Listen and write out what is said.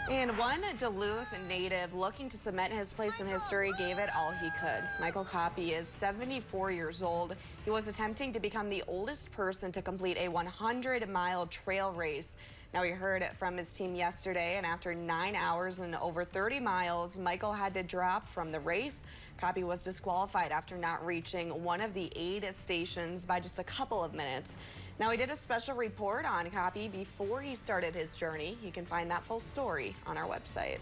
And one Duluth native looking to cement his place in history gave it all he could. Michael Koppy is 74 years old. He was attempting to become the oldest person to complete a 100-mile trail race. Now, we heard from his team yesterday, and after 9 hours and over 30 miles, Michael had to drop from the race. Koppy was disqualified after not reaching one of the aid stations by just a couple of minutes. Now, we did a special report on Koppy before he started his journey. You can find that full story on our website.